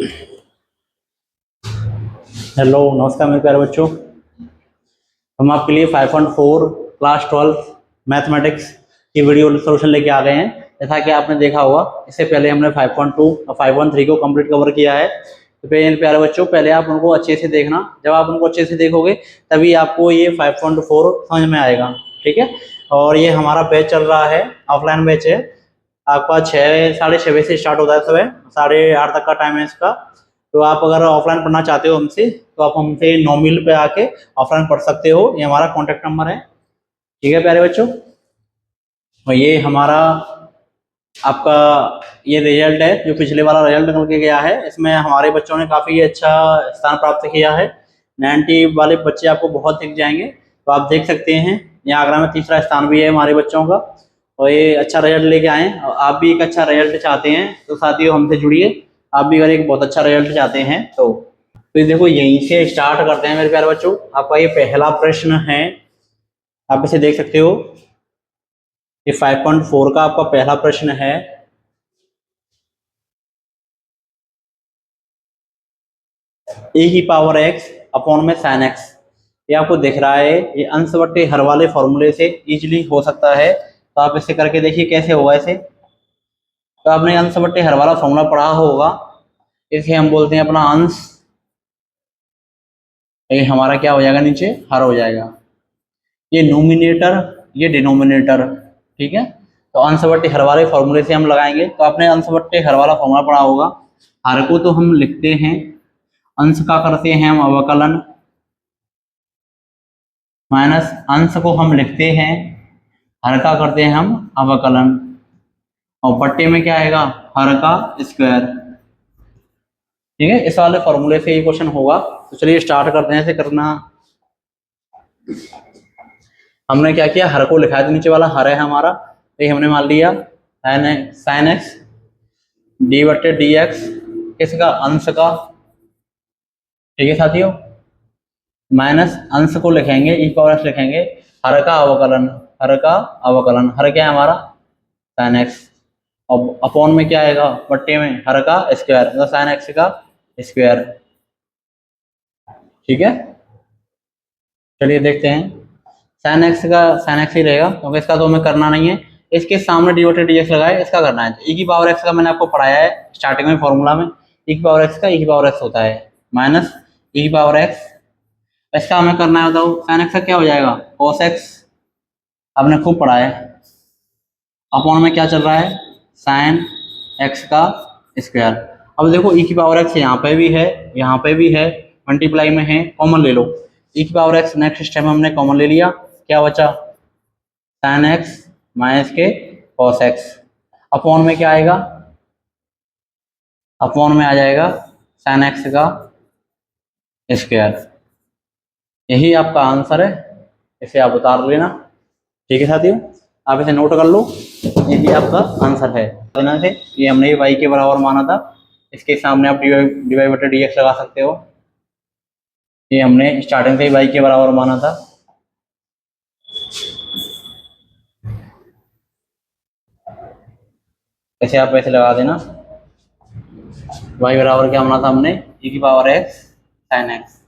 Hello, नमस्कार मेरे प्यारे बच्चों। हम आपके लिए 5.4 क्लास 12 मैथमेटिक्स की वीडियो सोल्यूशन लेके आ गए हैं। जैसा कि आपने देखा होगा, इससे पहले हमने 5.2 और 5.3 को कंप्लीट कवर किया है। तो प्यारे बच्चों, पहले आप उनको अच्छे से देखना। जब आप उनको अच्छे से देखोगे तभी आपको ये 5.4 समझ में आएगा। ठीक है। और ये हमारा बैच चल रहा है, ऑफलाइन बैच है। आपका 6 साढ़े 6 बजे से स्टार्ट होता है, सुबह 8:30 तक का टाइम है इसका। तो आप अगर ऑफलाइन पढ़ना चाहते हो हमसे, तो आप हमसे 9 मील पे आके ऑफलाइन पढ़ सकते हो। ये हमारा कॉन्टैक्ट नंबर है। ठीक है प्यारे बच्चों। और ये हमारा आपका ये रिजल्ट है, जो पिछले वाला रिजल्ट निकल के गया है। इसमें हमारे बच्चों ने काफ़ी अच्छा स्थान प्राप्त किया है। 90 वाले बच्चे आपको बहुत दिख जाएंगे। तो आप देख सकते हैं, यहाँ आगरा में तीसरा स्थान भी है हमारे बच्चों का। और ये अच्छा रिजल्ट लेके आए। और आप भी एक अच्छा रिजल्ट चाहते हैं तो साथियों हमसे जुड़िए। आप भी अगर एक बहुत अच्छा रिजल्ट चाहते हैं तो ये देखो, यहीं से स्टार्ट करते हैं मेरे प्यारे बच्चों। आपका ये पहला प्रश्न है, आप इसे देख सकते हो। ये 5.4 का आपका पहला प्रश्न है। ए की पावर एक्स अपॉन में साइन एक्स, ये आपको दिख रहा है। ये अंश बट्टे हर वाले फॉर्मूले से इजीली हो सकता है। तो आप इसे करके देखिए कैसे होगा इसे। तो आपने अंश बट्टे हर वाला फॉर्मूला पढ़ा होगा। इसे हम बोलते हैं अपना अंश। ये हमारा क्या हो जाएगा, नीचे हर हो जाएगा। ये नोमिनेटर, ये डिनोमिनेटर। ठीक है। तो अंश बट्टे हर वाले फॉर्मूले से हम लगाएंगे। तो आपने अंश बट्टे हर वाला फॉर्मूला पढ़ा होगा। हर को तो हम लिखते हैं, अंश का करते हैं हम अवकलन, माइनस अंश को हम लिखते हैं, हर का करते हैं हम अवकलन। और बट्टे में क्या आएगा, हर का स्क्वायर। ठीक है। इस वाले फॉर्मूले से ये क्वेश्चन होगा। तो चलिए स्टार्ट करते हैं इसे करना। हमने क्या किया, हर को लिखा है, तो नीचे वाला हर है हमारा। तो ये हमने मान लिया साइन एक्स डी बट्टे डी एक्स, किसका, अंश का। ठीक है साथियों। माइनस अंश को लिखेंगे, ई पावर एक्स लिखेंगे, हर का अवकलन। हर का अवकलन, हर क्या है हमारा, साइन एक्स। और अपॉन में क्या आएगा, बट्टे में हर का स्क्वायर, मतलब साइन एक्स का स्क्वायर। ठीक है। चलिए देखते हैं। साइन एक्स का साइन एक्स ही रहेगा, क्योंकि इसका तो हमें करना नहीं है। इसके सामने डी बटे डी एक्स लगाए, इसका करना है। ई की पावर एक्स का मैंने आपको पढ़ाया है स्टार्टिंग में फॉर्मूला में। ई की पावर एक्स का ई की पावर एक्स होता है, माइनस ई की पावर एक्स। इसका हमें करना है, बताओ साइन एक्स का क्या हो जाएगा, कोस एक्स। आपने खूब पढ़ा है। अपॉन में क्या चल रहा है, साइन एक्स का स्क्वायर। अब देखो ई की पावर एक्स यहाँ पे भी है, यहाँ पे भी है, मल्टीप्लाई में है, कॉमन ले लो। ई की पावर एक्स नेक्स्ट स्टेप में हमने कॉमन ले लिया, क्या बचा, साइन एक्स माइनस के कॉस एक्स। अपॉन में क्या आएगा, अपॉन में आ जाएगा साइन एक्स का स्क्वायर। यही आपका आंसर है, इसे आप उतार लेना। ठीक है साथियों, आप इसे नोट कर लो, यही आपका आंसर है। से ये हमने ये y के बराबर माना था, इसके सामने आप डी वाई बटे डी एक्स लगा सकते हो। ये हमने स्टार्टिंग से ही y के बराबर माना था। ऐसे आप ऐसे लगा देना। y बराबर क्या माना था हमने, e की पावर x sin x।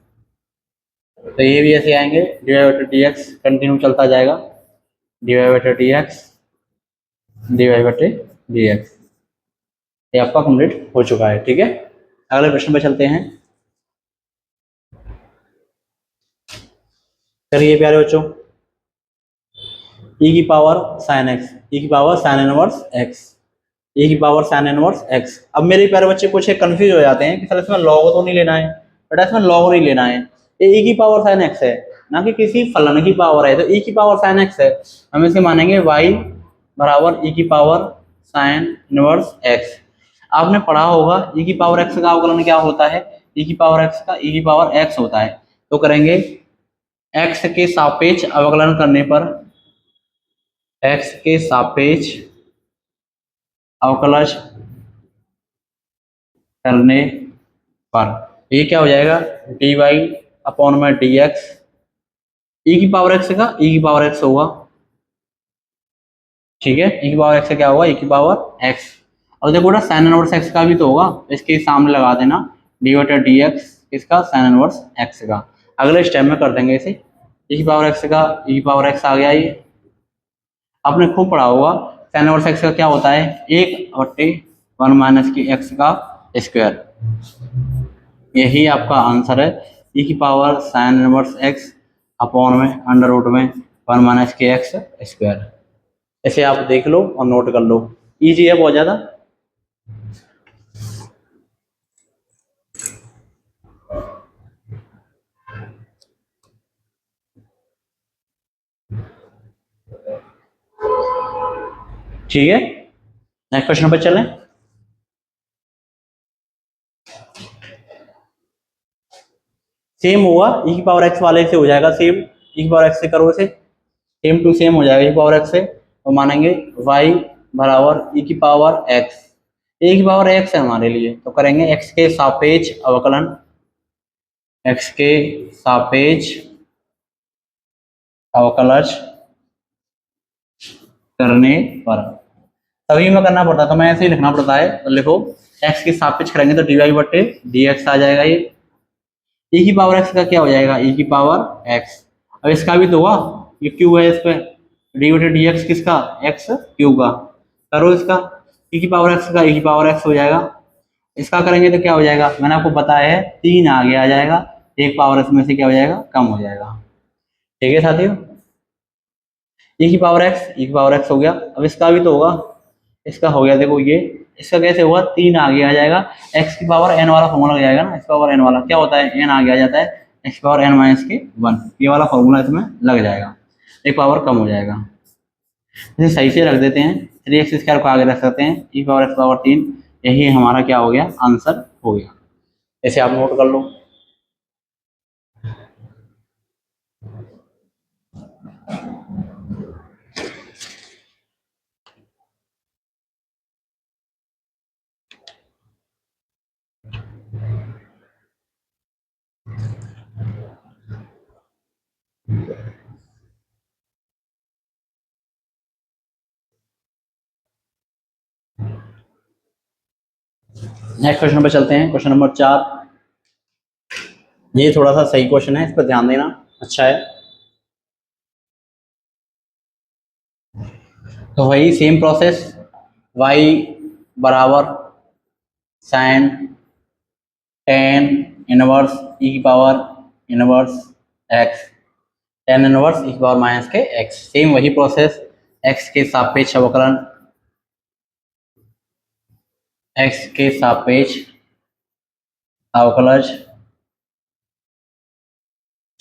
तो ये भी ऐसे आएंगे, डी वाई बटे डी एक्स कंटिन्यू चलता जाएगा, डी वाई बटे डी एक्स, डी वाई बटे डी एक्स। ये आपका कंप्लीट हो चुका है। ठीक है। अगले प्रश्न पे चलते हैं। करिए प्यारे बच्चों, e की पावर साइन एक्स, e की power sine inverse x, e की पावर साइन इनवर्स x। अब मेरे प्यारे बच्चे कुछ कंफ्यूज हो जाते हैं कि सर इसमें लॉग तो नहीं लेना है, बेटा इसमें लॉग नहीं लेना है। ये e की पावर साइन x है, ना कि किसी फलन की पावर है। तो e की पावर साइन x है, हम इसे मानेंगे y बराबर e की पावर साइन इनवर्स x। आपने पढ़ा होगा e की पावर x का अवकलन क्या होता है, e की पावर x का e की पावर x होता है। तो करेंगे x के सापेक्ष अवकलन करने पर, x के सापेक्ष अवकलज करने पर ये क्या हो जाएगा, डी वाई अपॉन में डी एक्स। ई की पावर एक्स का ई की पावर एक्स होगा। ठीक है। ई की पावर एक्स से क्या होगा, ई की पावर एक्स। अब देखो ना साइन इनवर्स एक्स का भी तो होगा, इसके सामने लगा देना डी बटे डी एक्स किसका, साइन इनवर्स एक्स का। अगले स्टेप में कर देंगे इसे, ई की पावर एक्स का ई की पावर एक्स आ गया। ये आपने खूब पढ़ा होगा, साइन इनवर्स एक्स का क्या होता है, 1/1 माइनस की एक्स का स्क्वायर। यही आपका आंसर है, ई की power sine inverse x upon में अंडर रूट में 1 माइनस के एक्स स्क्वायर। ऐसे आप देख लो और नोट कर लो, ईजी है बहुत ज़्यादा। ठीक है, नेक्स्ट क्वेश्चन पर चलें। सेम हुआ, ई की पावर एक्स वाले से हो जाएगा सेम, ई की पावर एक्स से करो इसे, सेम टू सेम हो जाएगा। ई की पावर एक्स से तो मानेंगे y बराबर ई की पावर एक्स, ए की पावर एक्स है हमारे लिए, तो करेंगे एक्स के सापेक्ष अवकलन, एक्स के सापेक्ष अवकलज करने पर, तभी में करना पड़ता है तो मैं ऐसे ही लिखना पड़ता है। तो लिखो एक्स के सापेक्ष करेंगे तो डी वाई बटे डी एक्स आ जाएगा। ये ई की पावर एक्स का क्या हो जाएगा, ई की पावर एक्स। अब इसका भी तो हुआ, ये क्यू है, इस पे डी बटे डी एक्स किसका, एक्स क्यू का। करो इसका, ई की पावर एक्स का ई की पावर एक्स हो जाएगा। इसका करेंगे तो क्या हो जाएगा, मैंने आपको बताया है 3 आगे आ जाएगा, एक पावर इसमें से क्या हो जाएगा, कम हो जाएगा। ठीक है साथियों, ई की पावर एक्स ई की पावर एक्स हो गया। अब इसका भी तो होगा, इसका हो गया, देखो ये इसका कैसे हुआ, 3 आगे आ जाएगा, एक्स की पावर एन वाला फॉर्मूला लग जाएगा ना, एक्स पावर एन वाला क्या होता है, एन आगे आ जाता है, एक्स पावर एन माइनस के 1, ये वाला फॉर्मूला इसमें लग जाएगा, एक पावर कम हो जाएगा। इसे सही से रख देते हैं, 3x स्क्वायर को आगे रख सकते हैं, ई पावर एक्स पावर 3, यही हमारा क्या हो गया, आंसर हो गया। ऐसे आप नोट कर लो। नेक्स्ट क्वेश्चन पर चलते हैं, क्वेश्चन नंबर 4। ये थोड़ा सा सही क्वेश्चन है, इस पर ध्यान देना, अच्छा है। तो वही सेम प्रोसेस, y बराबर साइन टेन इनवर्स ई की power inverse x, tan inverse ई की पावर माइनस के एक्स, सेम वही प्रोसेस, एक्स के सापेक्ष अवकलन, एक्स के सापेक्ष अवकलज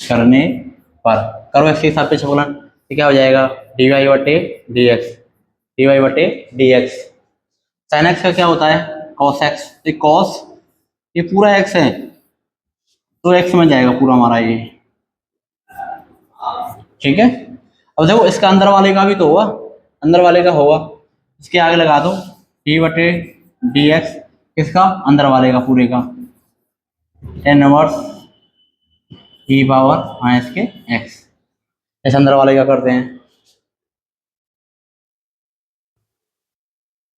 करने पर, करो एक्स के सापेक्ष अवकलन, ये क्या हो जाएगा, डी वाई बटे डी एक्स, डी वाई बटे डी एक्स। साइन एक्स का क्या होता है, कॉस एक्स, ये कॉस, ये पूरा एक्स है तो एक्स में जाएगा पूरा हमारा ये। ठीक है, अब देखो इसका अंदर वाले का भी तो होगा, अंदर वाले का होगा, इसके आगे लगा दो डी बटे डी एक्स, किसका, अंदर वाले का पूरे का, टेन इनवर्स ई पावर माइनस के एक्स, इस अंदर वाले का करते हैं।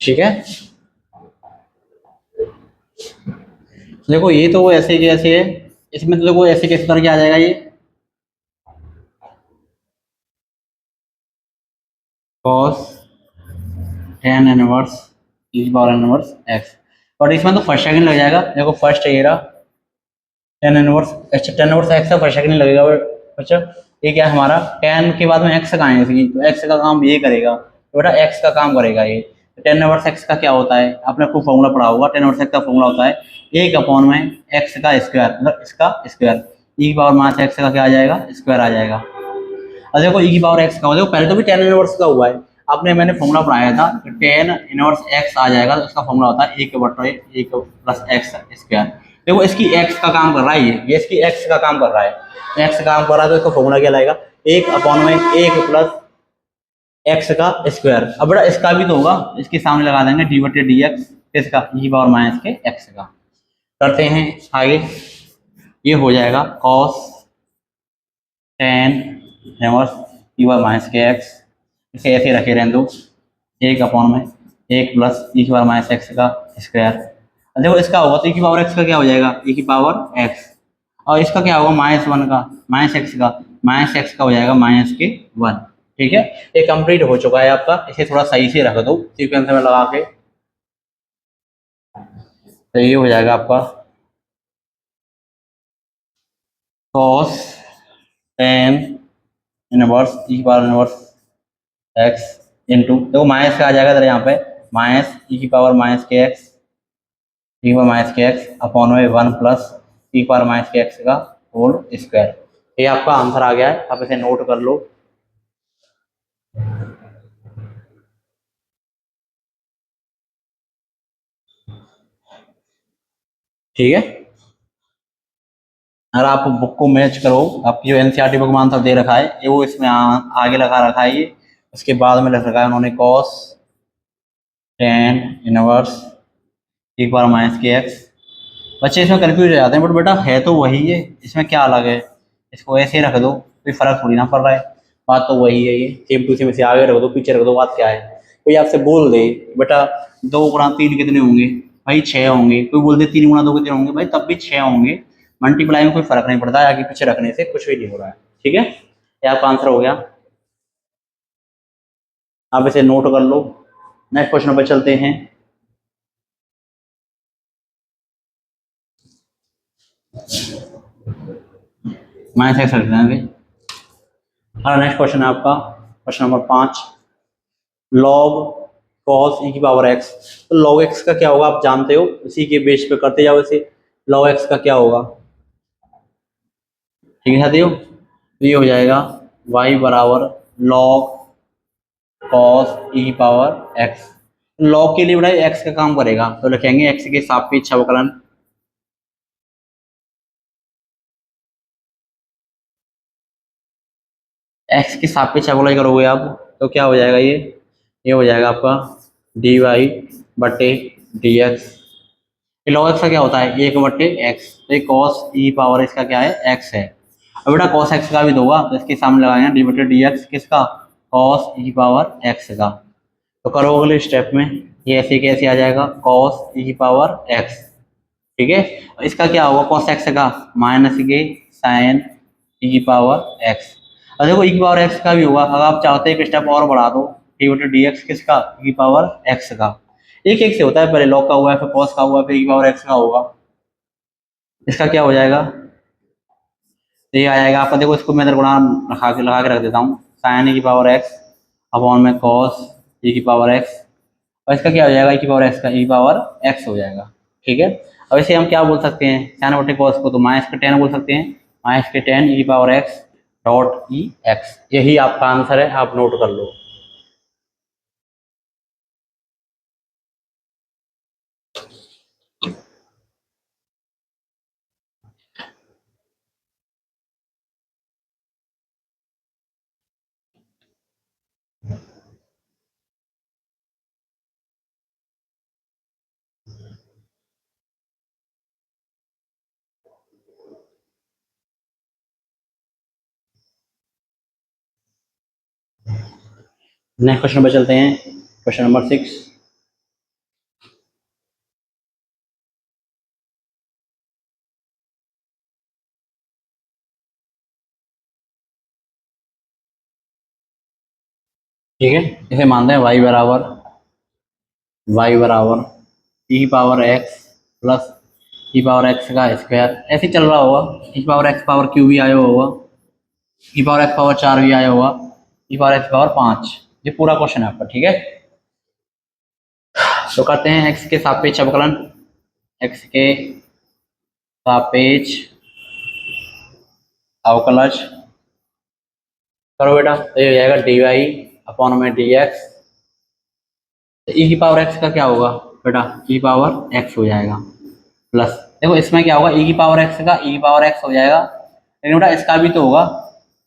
ठीक है, देखो ये तो ऐसे के ऐसे है, इसमें तो देखो ऐसे किस तरह के आ जाएगा ये, cos tan इनवर्स ई पावर इनवर्स एक्स, और इसमें तो फर्स्ट सेकंड लग जाएगा। देखो फर्स्ट है ये रहा tan इनवर्स, अच्छा tan इनवर्स एक्स का फर्स्ट सेकंड लगेगा। अच्छा ये क्या है हमारा, tan के बाद में x का है इसकी, तो x का काम ये करेगा, तो बेटा x का काम करेगा ये। tan इनवर्स x का क्या होता है, आपने खूब फॉर्मूला पढ़ा होगा, tan इनवर्स x का फॉर्मूला होता है 1 अपॉन में x का स्क्वायर, मतलब इसका स्क्वायर, ई की पावर माइनस x का क्या आ जाएगा, स्क्वायर आ जाएगा। और देखो ई की पावर एक्स का, देखो पहले तो भी tan इनवर्स का हुआ है, आपने मैंने फॉर्मूला पढ़ाया था, tan इनवर्स x आ जाएगा, तो इसका फॉर्मूला होता है 1 बटे 1 प्लस एक्स स्क्वायर। देखो इसकी x का काम कर रहा है, ये इसकी x का काम कर रहा है, x का काम कर रहा है, तो इसका फॉर्मूला क्या लाएगा, 1 अपॉन में 1 प्लस एक्स का स्क्वायर। अब बेटा इसका भी तो होगा, इसके सामने लगा देंगे डी बटे डी एक्स, इसका ई पावर माइनस के एक्स का। करते हैं आगे, ये हो जाएगा कॉस टेन इनवर्स ई पावर माइनस के एक्स, इसे ऐसे रखे रहने दो 1 अपॉन में एक प्लस ई की पावर माइनस एक्स का स्क्वायर। देखो इसका होगा तो ई की पावर एक्स का क्या हो जाएगा, ई की पावर एक्स, और इसका क्या होगा माइनस वन का, माइनस एक्स का, माइनस एक्स का हो जाएगा माइनस के वन। ठीक है, ये कंप्लीट हो चुका है आपका। इसे थोड़ा सही से रख दो सीक्वेंस में लगा के, तो ये हो जाएगा आपका cos tan इनवर्स ई की पावर इनवर्स एक्स इंटू, देखो माइनस का आ जाएगा इधर यहाँ पे, माइनस ई की पावर माइनस के एक्स, ई की पावर माइनस के एक्स अपॉन में वन प्लस ई की पावर माइनस के एक्स का होल स्क्वायर। ये आपका आंसर आ गया है, आप इसे नोट कर लो। ठीक है, अगर आप बुक को मैच करो, आपकी जो एनसीईआरटी बुक में आंसर दे रखा है ये वो इसमें आगे लगा रखा है, ये उसके बाद में लिख रखा है उन्होंने cos tan इनवर्स ई पावर माइनस के एक्स। बच्चे इसमें कंफ्यूज हो जाते हैं, बट बेटा है तो वही है, इसमें क्या अलग है, इसको ऐसे ही रख दो, कोई फर्क थोड़ी ना पड़ रहा है, बात तो वही है, ये सेम टू सेम इसे आगे रख दो पीछे रख दो, बात क्या है। कोई आपसे बोल दे बेटा 2 गुणा 3 कितने होंगे, भाई 6 होंगे, कोई बोल दे 3 गुणा 2 कितने होंगे, भाई तब भी 6 होंगे, मल्टीप्लाई में कोई फर्क नहीं पड़ता, आगे पीछे रखने से कुछ भी नहीं हो रहा है। ठीक है, ये आपका आंसर हो गया, आप इसे नोट कर लो। नेक्स्ट क्वेश्चन पर चलते हैं। माइनस एक्स रख देंगे। हाँ, नेक्स्ट क्वेश्चन है आपका क्वेश्चन नंबर 5, लॉग कॉस ई की पावर एक्स। तो लॉग एक्स का क्या होगा आप जानते हो, इसी के बेस पे करते जाओ इसे। लॉग एक्स का क्या होगा, ठीक है साथियों, तो ये हो जाएगा y बराबर लॉग कॉस ई की पावर एक्स। लॉग के लिए बड़ा एक्स का काम करेगा, तो लिखेंगे एक्स के सापेक्ष अवकलन, एक्स के सापेक्ष अवकलन करोगे आप तो क्या हो जाएगा, ये हो जाएगा आपका डी वाई बटे डी एक्स। लॉग एक्स का क्या होता है, एक बटे एक्स, तो कॉस ई पावर इसका क्या है एक्स है। अब बेटा कॉस एक्स का भी दोगा तो इसके सामने लगाएंगे डी बटे डी एक्स किसका, कॉस ई पावर एक्स का। तो करो अगले स्टेप में, ये ऐसे कैसे आ जाएगा कॉस ई पावर एक्स। ठीक है, इसका क्या होगा कॉस एक्स का, माइनस के साइन ई की पावर एक्स। और देखो ई की पावर एक्स का भी होगा, अगर आप चाहते हैं एक स्टेप और बढ़ा दो, डी बटे डी एक्स किसका, ई की पावर एक्स का। एक एक से होता है, पहले लॉग का हुआ है फिर कॉस का हुआ फिर ई की पावर एक्स का होगा। इसका क्या हो जाएगा, तो ये आ जाएगा आपका, देखो इसको मैं इधर गुणा लगा के रख देता हूँ, साइन ई की पावर एक्स अपॉन में कॉस ई की पावर एक्स, और इसका क्या हो जाएगा ई की पावर एक्स का, ई की पावर एक्स हो जाएगा। ठीक है, अब इसे हम क्या बोल सकते हैं, साइन बटे कॉस को तो माइनस के टेन बोल सकते हैं, माइनस के टेन ई की power x dot E x. यही आपका आंसर है, आप नोट कर लो। नेक्स्ट क्वेश्चन पर चलते हैं, क्वेश्चन नंबर 6। ठीक है, इसे मानते हैं y बराबर ई power x plus e power x का स्क्वायर, ऐसे ही चल रहा होगा, ई पावर एक्स पावर क्यू भी आया होगा, ई पावर एक्स पावर 4 भी आया होगा, ई पावर एक्स पावर 5, ये पूरा क्वेश्चन है आपका। ठीक है, तो करते हैं एक्स के सापेक्ष अवकलन, एक्स के सापेक्ष अवकलज करो बेटा, तो ये हो जाएगा डी वाई अपॉन में डी एक्स। ई की पावर एक्स का क्या होगा बेटा, ई पावर एक्स हो जाएगा प्लस, देखो इसमें क्या होगा ई की पावर एक्स का ई पावर एक्स हो जाएगा, लेकिन बेटा इसका भी तो होगा,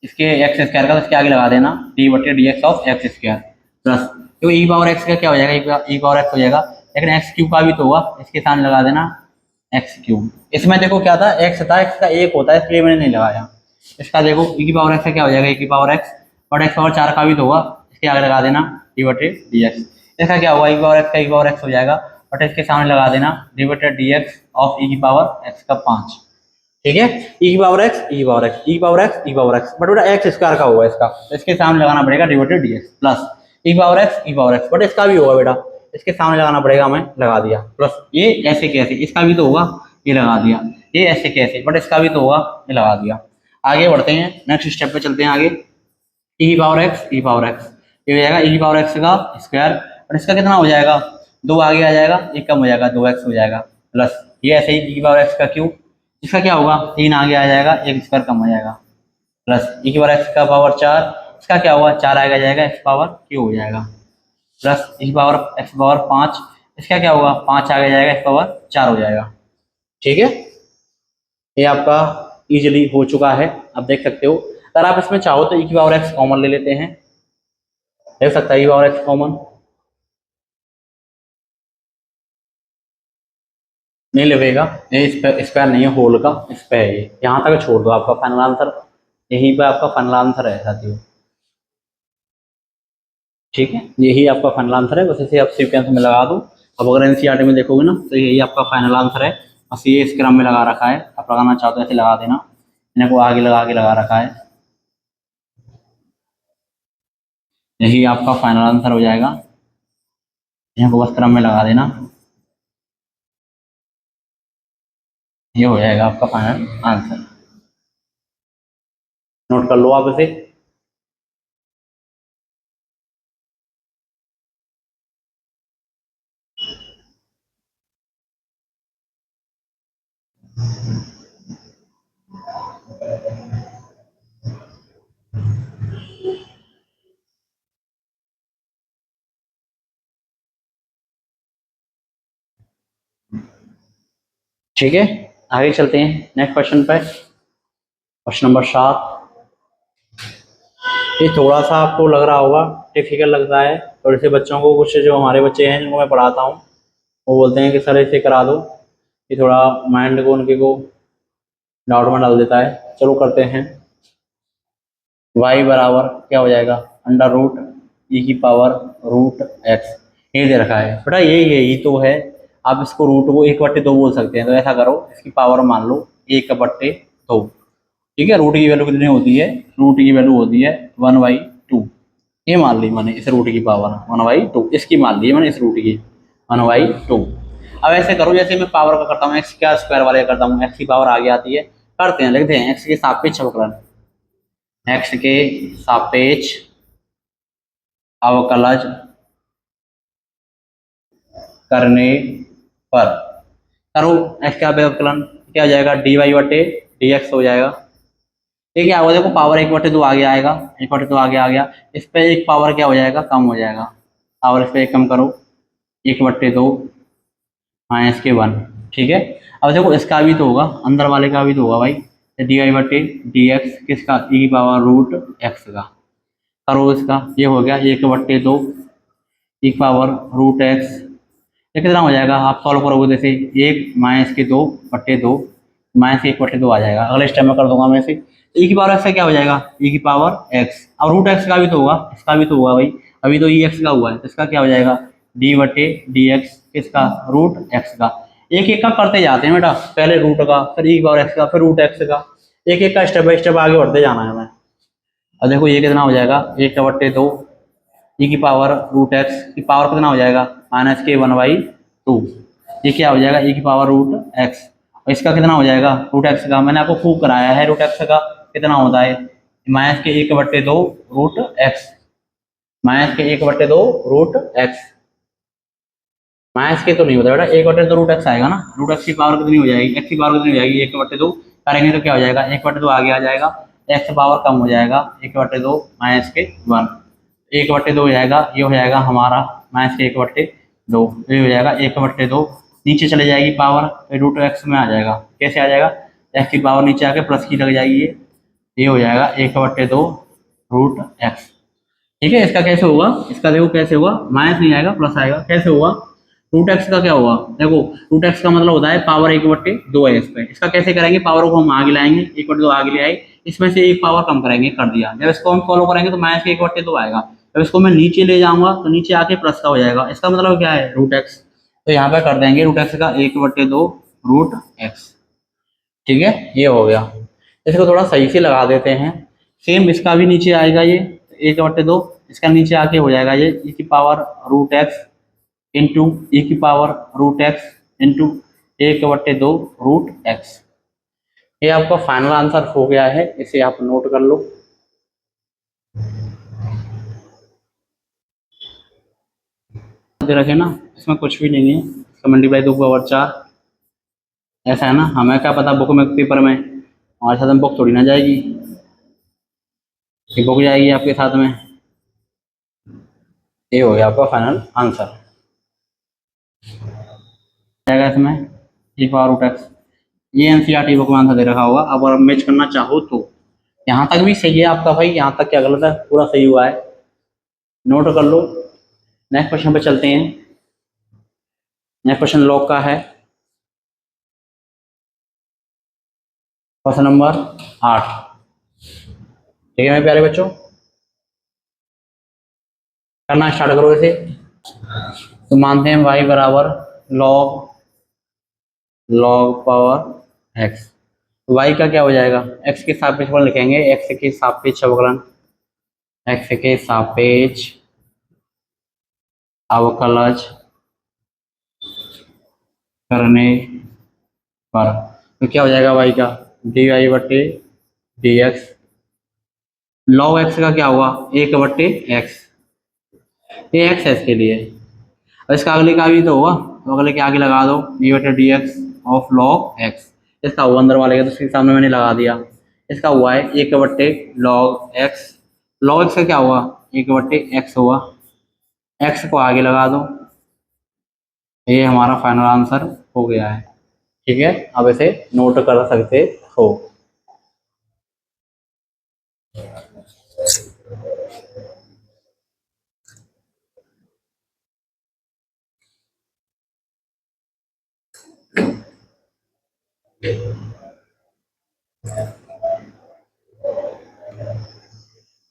इसके एक्स स्क्वायर का, तो इसके आगे लगा देना डी बटे D x of x square plus, तो ई पावर एक्स का क्या हो जाएगा, ई पावर एक्स हो जाएगा, लेकिन एक्स क्यूब का भी तो होगा, इसके सामने लगा देना एक्स क्यूब। इसमें देखो क्या था, एक्स था, एक्स का एक होता है इसलिए मैंने नहीं लगाया। इसका देखो ई की पावर एक्स का क्या हो जाएगा, ई की power x, but x power 4 का भी तो होगा, इसके आगे लगा देना डी बटे डी एक्स। इसका क्या होगा, ई पावर एक्स का ई पावर एक्स हो जाएगा, बट इसके सामने लगा देना डिवाइडेड डी एक्स ऑफ ई की पावर एक्स का 5, ठीक है। ई की पावर एक्स, ई की पावर एक्स, ई की पावर एक्स, ई की पावर एक्स, बट बेटा एक्स स्क्वायर का होगा इसका, इसके सामने लगाना पड़ेगा डिवाइडेड डी एक्स प्लस ई की पावर एक्स, ई की पावर एक्स, बट इसका भी होगा बेटा, इसके सामने लगाना पड़ेगा, हमें लगा दिया, प्लस ये ऐसे कैसे, इसका भी तो होगा, ये लगा दिया, ये ऐसे कैसे, बट इसका भी तो होगा, ये लगा दिया। आगे बढ़ते हैं, नेक्स्ट स्टेप पे चलते हैं आगे। ई की पावर एक्स, ई की पावर एक्स, ये हो जाएगा ई की पावर एक्स का स्क्वायर, और इसका कितना हो जाएगा, 2 आगे आ जाएगा, एक कम हो जाएगा, 2x हो जाएगा, प्लस ये ऐसे ही ई की पावर एक्स का क्यूब, इसका क्या होगा, 3 आगे आ जाएगा, एक स्क्वायर कम हो जाएगा, प्लस ई की पावर एक्स का पावर 4, इसका क्या होगा, 4 आगे जाएगा, एक्स पावर क्यू हो जाएगा, प्लस ई की पावर एक्स पावर 5, इसका क्या होगा, 5 आगे जाएगा, एक्स पावर 4 हो जाएगा, ठीक है। ये आपका इजीली हो चुका है, आप देख सकते हो। अगर आप इसमें चाहो तो ई की पावर एक्स कॉमन ले लेते हैं, देख सकता है ई पावर एक्स कॉमन नहीं लेगा, ये इस पे स्क्वायर नहीं है होल का, इस पे है, ये यहाँ तक छोड़ दो, आपका फाइनल आंसर यहीं पे, आपका फाइनल आंसर है साथियों, ठीक है, यही आपका फाइनल आंसर है, बस इसे आप सीक्वेंस में लगा दो। अब अगर एनसीईआरटी में देखोगे ना तो यही आपका फाइनल आंसर है, बस ये इस क्रम में लगा रखा है, आप लगाना चाहो तो ऐसे लगा देना, इन्हें को आगे लगा के लगा रखा है, यही आपका फाइनल आंसर हो जाएगा, यहाँ को बस क्रम में लगा देना, ये हो जाएगा आपका फाइनल आंसर, नोट कर लो आप इसे। ठीक है, आगे चलते हैं नेक्स्ट क्वेश्चन पे, क्वेश्चन नंबर 7। ये थोड़ा सा आपको लग रहा होगा डिफिकल्ट लगता है, थोड़े से बच्चों को, कुछ जो हमारे बच्चे हैं जिनको मैं पढ़ाता हूँ वो बोलते हैं कि सर इसे करा दो, ये थोड़ा माइंड को उनके को डाउट में डाल देता है। चलो करते हैं, y बराबर क्या हो जाएगा, अंडर रूट ई की पावर रूट एक्स, ये दे रखा है बेटा, यही तो है, आप इसको रूट को 1/2 बोल सकते हैं, तो ऐसा करो इसकी पावर मान लो 1/2, ठीक है। रूट की वैल्यू कितनी होती है, रूट की वैल्यू होती है 1/2, ये मान ली मैंने इस रूट की पावर 1/2, इसकी मान ली मैंने इस रूट की 1/2। अब ऐसे करो जैसे मैं पावर का करता हूँ, एक्स का स्क्वायर वाले करता हूँ, एक्स की पावर आगे आती है, करते हैं, लिखते हैं एक्स के सापेक्ष अवकलन, एक्स के सापेक्ष अवकलज करने पर करो एक्स का अवकलन, क्या हो जाएगा, dy/dx हो जाएगा, ठीक है। वो देखो पावर 1/2 आगे आएगा, 1/2 आगे आ गया, इस पे एक पावर क्या हो जाएगा, कम हो जाएगा, पावर इस पे एक कम करो, 1/2 माइनस के 1, ठीक है। अब देखो इसका भी तो होगा, अंदर वाले का भी तो होगा भाई, dy/dx किसका, ई की पावर रूट एक्स का, करो इसका, ये हो गया 1/2 ई की पावर रूट एक्स, ये कितना हो जाएगा, आप सॉल्व करोगे जैसे 1 माइनस के 2/2 माइनस 1/2 आ जाएगा, अगले स्टेप में कर दूंगा मैं इसे, ई की पावर एक्स का क्या हो जाएगा, ई की पावर एक्स, अब रूट एक्स का भी तो होगा, इसका भी तो होगा भाई, अभी तो ई एक्स का हुआ है, तो इसका क्या हो जाएगा, d/dx किसका, रूट एक्स का, एक एक का करते जाते हैं बेटा, पहले रूट का, फिर ई की पावर एक्स का, फिर रूट एक्स का, एक एक का स्टेप बाय स्टेप आगे बढ़ते जाना है हमें। अब देखो ये कितना हो जाएगा, 1/2 ई की पावर रूट एक्स की पावर कितना हो जाएगा, माइनस के 1/2, ये क्या हो जाएगा, ई की पावर रूट एक्स, और इसका कितना हो जाएगा, रूट एक्स का, मैंने आपको प्रूव कराया है रूट एक्स का कितना होता है, माइनस के 1/2 रूट एक्स, माइनस के 1/2 रूट एक्स, माइनस के तो नहीं होता बेटा, 1/2 रूट एक्स आएगा ना, रूट एक्स की पावर कितनी हो जाएगी, एक्स की पावर कितनी हो जाएगी, 1/2 करेंगे तो क्या हो जाएगा, 1/2 आगे आ जाएगा, एक्स पावर कम हो जाएगा, 1/2 माइनस के 1, 1/2 हो जाएगा, ये हो जाएगा हमारा माइनस के 1/2, ये हो जाएगा 1/2, नीचे चले जाएगी पावर, रूट एक्स में आ जाएगा, कैसे आ जाएगा, एक्स की पावर नीचे आके प्लस की लग जाएगी, ये हो जाएगा 1/2 रूट एक्स, ठीक है। इसका कैसे होगा, इसका देखो कैसे होगा, माइनस नहीं आएगा प्लस आएगा, कैसे होगा, रूट एक्स का क्या होगा, देखो रूट एक्स का मतलब होता है पावर 1/2 है इस पे, इसका कैसे करेंगे, पावर को हम आगे लाएंगे, 1/2 आगे ले आए, इसमें से एक पावर कम करेंगे, कर दिया, जब इसको हम सॉल्व करेंगे तो माइनस के 1/2 आएगा, अब इसको मैं नीचे ले जाऊंगा तो नीचे आके प्लस का हो जाएगा, इसका मतलब क्या है रूट एक्स। तो यहाँ पे कर देंगे रूट एक्स का 1/2 रूट एक्स। ठीक है, ये हो गया। इसको थोड़ा सही से लगा देते हैं। सेम इसका भी नीचे आएगा ये 1/2, इसका नीचे आके हो जाएगा ये e की power root x into e की power root x into 1/2 root x. ये आपका फाइनल आंसर हो गया है, इसे आप नोट कर लो। दे रखे ना, इसमें कुछ भी नहीं है, इसका मल्टीप्लाई 2/4 ऐसा है ना। हमें क्या पता बुक में पेपर में, हमारे साथ में बुक थोड़ी ना जाएगी, ये बुक जाएगी आपके साथ में। ये हो गया आपका फाइनल आंसर जाएगा इसमें ई पावर रूट एक्स। ये एनसीईआरटी बुक में आंसर दे रखा होगा। अब अगर मैच करना चाहो तो यहाँ तक भी सही है आपका भाई, यहाँ तक क्या गलत है, पूरा सही हुआ है, नोट कर लो। नेक्स्ट क्वेश्चन पे चलते हैं। नेक्स्ट क्वेश्चन लॉग का है, क्वेश्चन नंबर 8। ठीक है मेरे प्यारे बच्चों, करना स्टार्ट करो इसे। तो मानते हैं y बराबर log पावर x। y का क्या हो जाएगा, x के सापेक्ष पर लिखेंगे, x के सापेक्ष अवकलन, x के सापेक्ष अवकलज करने पर तो क्या हो जाएगा y का dy/dx। log x का क्या हुआ 1/x, ये x है इसके लिए। और इसका अगले का भी तो होगा, तो अगले के आगे लगा दो dy/dx ऑफ log x। इसका हुआ अंदर वाले का, तो इसके सामने मैंने लगा दिया। इसका हुआ है 1/log x। log x का क्या हुआ 1/x हुआ, x को आगे लगा दो। ये हमारा फाइनल आंसर हो गया है। ठीक है, अब इसे नोट कर सकते हो।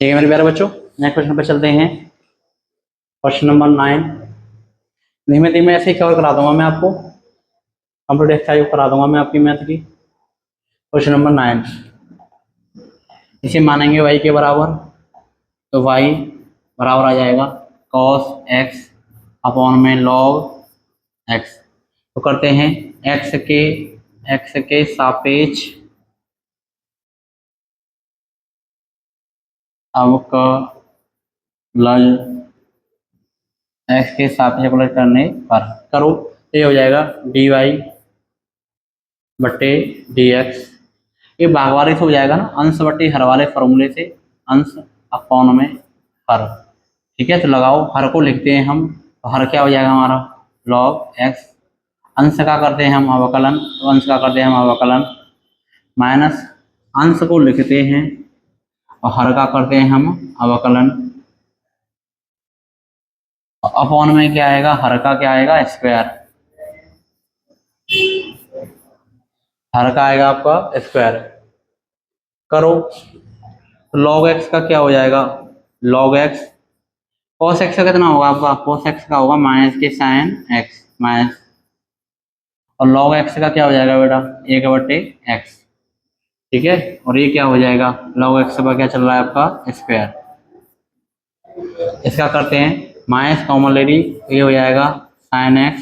ठीक है मेरे प्यारे बच्चों, नेक्स्ट क्वेश्चन पे चलते हैं। Question number 9। धीमे धीमे ऐसे ही कवर करा दूंगा मैं आपको, कंप्लीट एक्सरसाइज करा दूंगा मैं आपकी मैथ की। क्वेश्चन नंबर 9, इसे मानेंगे y के बराबर, तो y बराबर आ जाएगा cos x अपॉन में log x। तो करते हैं x के सापेक्ष अवकलन, x के सापेक्ष अवकलन करने पर करो तो ये हो जाएगा dy/dx। ये भागवारी से हो जाएगा ना, अंश बटे हर वाले फॉर्मूले से, अंश अपॉन में हर। ठीक है, तो लगाओ, हर को लिखते हैं हम, तो हर क्या हो जाएगा हमारा log x। अंश का करते हैं हम अवकलन, तो अंश का करते हैं हम अवकलन, माइनस अंश को लिखते हैं और हर का करते हैं हम अवकलन। अपॉन में क्या आएगा, हर का क्या आएगा स्क्वायर, हर का आएगा आपका स्क्वायर। करो तो log x का क्या हो जाएगा log x, cos x का कितना होगा आपका, cos x का होगा माइनस के sin x माइनस, और log x का क्या हो जाएगा बेटा 1/x। ठीक है, और ये क्या हो जाएगा log x पर क्या चल रहा है आपका स्क्वायर। इसका करते हैं माइनस कॉमन ले ली, ये हो जाएगा sin x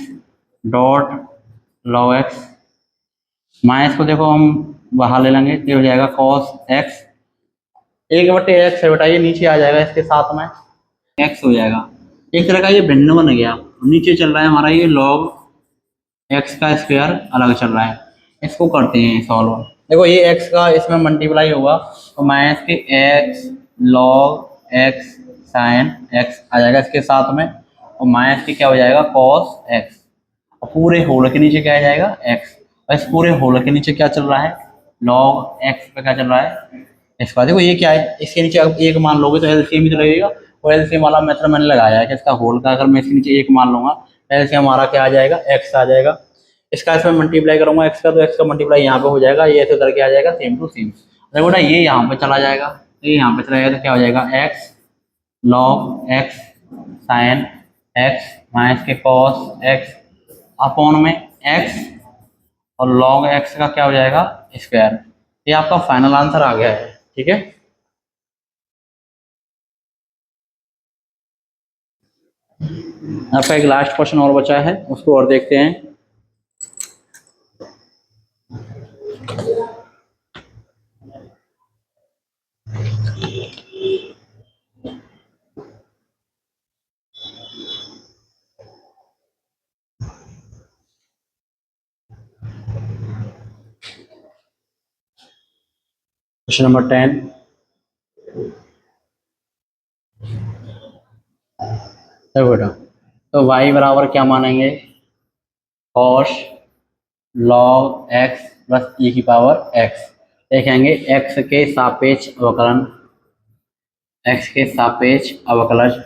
dot log x। Minus को देखो हम बाहर ले लेंगे, ये हो जाएगा cos x 1/x है बेटा, ये नीचे आ जाएगा, इसके साथ में x हो जाएगा। एक तरह का ये भिन्न बन गया, नीचे चल रहा है हमारा ये log x का स्क्वायर अलग चल रहा है। इसको करते हैं सॉल्व। देखो ये x का इसमें मल्टीप्लाई होगा, तो माइनस के x log x sin x आ जाएगा इसके साथ में, और माइनस के क्या हो जाएगा cos x, और पूरे होल के नीचे क्या आ जाएगा x। और इस पूरे होल के नीचे क्या चल रहा है log x पे क्या चल रहा है इसका। देखो ये क्या है, इसके नीचे अब एक मान लोगे तो एलसीएम ही तो लगेगा, और एलसीएम वाला मेथड मैंने लगाया है कि इसका होल का अगर मैं इसके नीचे एक मान लूंगा, एलसीएम हमारा क्या आ जाएगा x आ जाएगा। इसका इसमें मल्टीप्लाई करूंगा x का, तो x का मल्टीप्लाई यहाँ पे हो जाएगा, ये ऐसे उधर के आ जाएगा सेम टू सेम। देखो ना ये यहाँ पे चला जाएगा, ये यहाँ पे चला जाएगा, तो क्या हो जाएगा x log x sine x minus के कॉस एक्स अपॉन में एक्स और लॉग एक्स का क्या हो जाएगा स्क्वायर। ये आपका फाइनल आंसर आ गया है। ठीक है, आपका एक लास्ट क्वेश्चन और बचा है, उसको और देखते हैं। क्वेश्चन नंबर 10, देखो बेटा, तो y बराबर क्या मानेंगे, कॉस लॉग एक्स प्लस ई की पावर एक्स। देखेंगे एक्स के सापेक्ष अवकलन, एक्स के सापेक्ष अवकलज,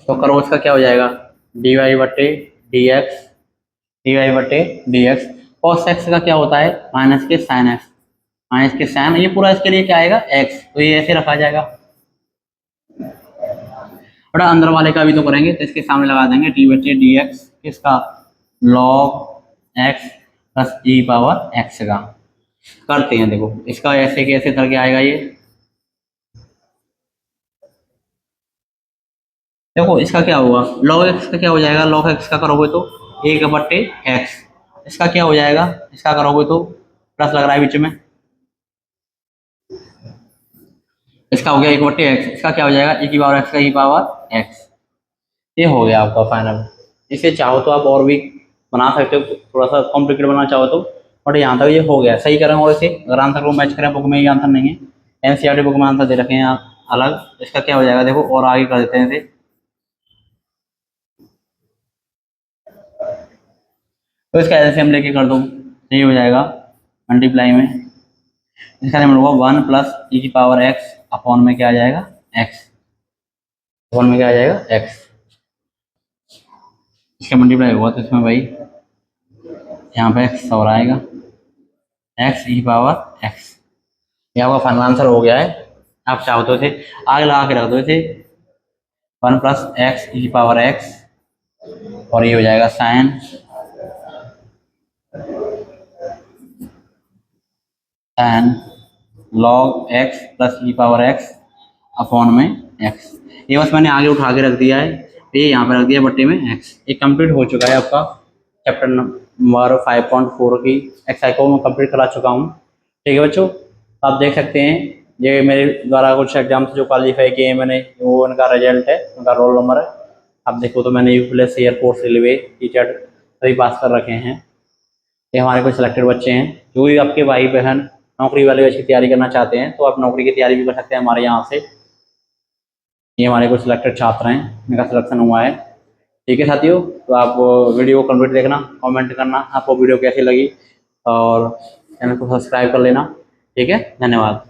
तो करो उसका क्या हो जाएगा, डी वाई बटे डी एक्स, डी वाई बटे डी एक्स। कॉस एक्स का क्या होता है, माइनस के साइन एक्स, माइनस के साइन, ये पूरा इसके लिए क्या आएगा एक्स, तो ये ऐसे रखा जाएगा। बड़ा अंदर वाले का भी तो करेंगे, तो इसके सामने लगा देंगे डी बटे डी एक्स, किसका, log x plus e power x का। करते हैं, देखो इसका ऐसे कैसे करके आएगा ये, देखो इसका क्या होगा, लॉग एक्स का क्या हो जाएगा, लॉग एक्स का करोगे तो एक बट्टे एक्स, इसका क्या हो जाएगा, इसका करोगे तो प्लस लग रहा है बीच में, इसका हो गया एक बट्टे एक्स, इसका क्या हो जाएगा ई की पावर एक्स का ई पावर एक्स। ये हो गया आपका फाइनल। इसे चाहो तो आप और भी बना सकते हो, थोड़ा सा कॉम्प्लिकेट बनाना चाहो तो, बट यहाँ तक ये हो गया सही करें। और इसे अगर आंसर को मैच करें, बुक में ये आंसर नहीं है, एनसीईआरटी बुक में आंसर दे रखे हैं अलग, इसका क्या हो जाएगा देखो, और आगे कर देते हैं इसे, तो इसका एलसीएम लेके कर दो, यही हो जाएगा मल्टीप्लाई में, इसका नंबर होगा 1 प्लस ई की पावर एक्स अपॉन में क्या आ जाएगा एक्स, अपॉन में क्या आ जाएगा एक्स, इसका मल्टीप्लाई होगा तो इसमें भाई यहाँ पे एक्स और आएगा, एक्स ई पावर एक्स। ये आपका फाइनल आंसर हो गया है। आप चाहो तो इसे आगे लगा के रख दो इसे, 1 plus x e power x, और ये हो जाएगा sine sine log x plus e power x upon में एक्स। ये बस मैंने आगे उठा के रख दिया है, ये यहाँ पे रख दिया बट्टे में एक्स। ये कंप्लीट हो चुका है आपका चैप्टर नंबर 5.4 की एक्सरसाइज को मैं कंप्लीट करा चुका हूँ। ठीक है बच्चों, आप देख सकते हैं ये मेरे द्वारा कुछ एग्जाम से जो क्वालिफाई किए हैं मैंने, वो उनका रिजल्ट है, उनका रोल नंबर है। आप देखो तो मैंने you plus air force railway teacher सभी पास कर रखे हैं। ये हमारे कुछ सिलेक्टेड बच्चे हैं, जो भी आपके भाई बहन नौकरी वाले बच्चे की तैयारी करना चाहते हैं, तो आप नौकरी की तैयारी भी कर सकते हैं हमारे यहाँ से। ये हमारे कुछ सिलेक्टेड छात्र हैं, इनका सिलेक्शन हुआ है। ठीक है साथियों, तो आप वीडियो को कंप्लीट देखना, कमेंट करना आपको वीडियो कैसी लगी, और चैनल को सब्सक्राइब कर लेना। ठीक है, धन्यवाद।